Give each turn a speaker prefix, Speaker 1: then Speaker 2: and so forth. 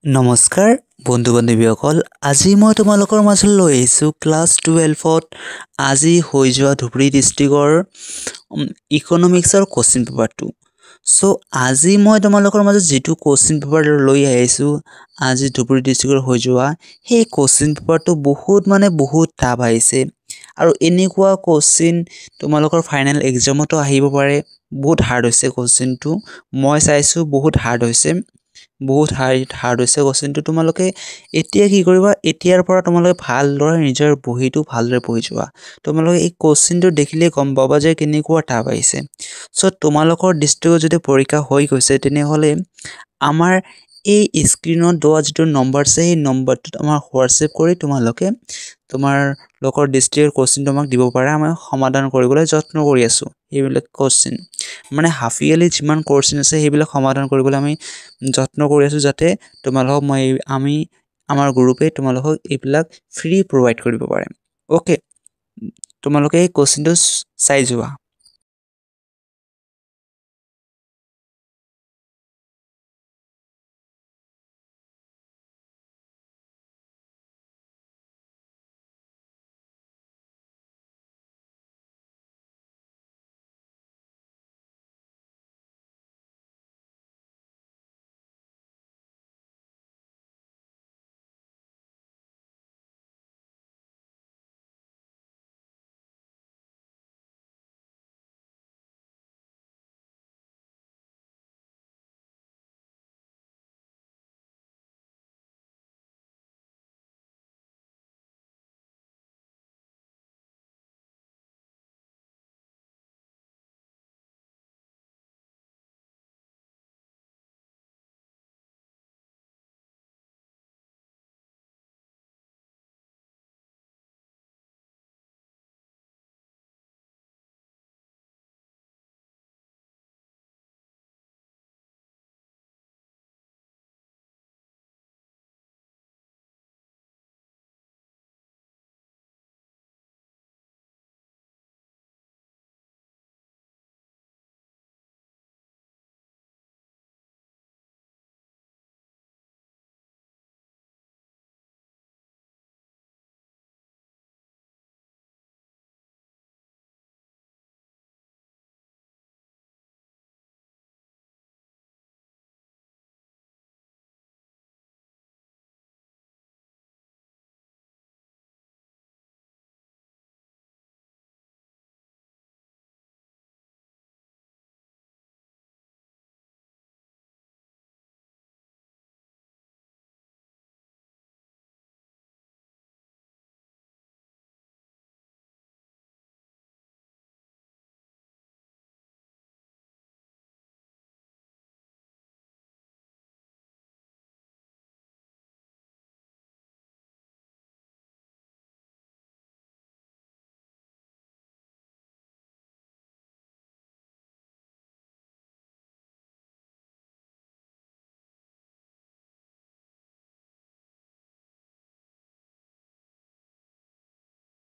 Speaker 1: নমস্কাৰ বন্ধু বান্ধৱীসকল আজি মই তোমালোকৰ মাজলৈ লৈ আহিছোঁ ক্লাছ 12ত আজি হৈ যোৱা ধুবুৰী ডিষ্ট্ৰিক্টৰ ইকনমিক্সৰ কোশ্চেন পেপাৰটো সো আজি মই তোমালোকৰ মাজত যেটো কোশ্চেন পেপাৰ লৈ আহিছোঁ আজি ধুবুৰী ডিষ্ট্ৰিক্টৰ হৈ যোৱা সেই কোশ্চেন পেপাৰটো বহুত টাফ আহিছে আৰু এনেকুৱা কোশ্চেন তোমালোকৰ ফাইনেল এক্সামতো আহিব পাৰে বহুত হাৰ্ড হৈছে কোশ্চেনটো মই চাইছো বহুত হাৰ্ড হৈছে বহুত হাৰ্ড হৈছে কোশ্চেনটো তোমালোকে এতিয়া কি কৰিবা এতিয়াৰ পৰা তোমালোকে ভালদৰে নিজৰ বহিটো ভালদৰে পঢ়ি যোৱা তোমালোকে এই কোশ্চেনটো দেখিলে গম পাবা যে কেনেকুৱা টাফ আহিছে সো তোমালোকৰ ডিষ্ট্ৰিক্টত যদি পৰীক্ষা হৈ গৈছে তেনেহলে আমাৰ এই স্ক্ৰিনত দোৱা যেটো নম্বৰ আছে এই নম্বৰটোত আমাৰ হোৱাটসএপ কৰি তোমালোকে তোমাৰ লোকৰ ডিষ্ট্ৰিক্টৰ কোশ্চেন তোমাক দিব পাৰা আমি সমাধান কৰিবলৈ যত্ন কৰি আছো এইবিলাক কোশ্চেন মানে হাফ ইয়াৰলি যিমান কোশ্চেন আছে সেইবিলাক সমাধান কৰিবলৈ আমি যত্ন কৰি আছো যাতে তোমালোকক আমি আমাৰ গ্ৰুপে তোমালোকক এইবিলাক ফ্ৰী প্ৰভাইড কৰিব পাৰে ওকে তোমালোকে এই কোশ্চেনটো চাই যোৱা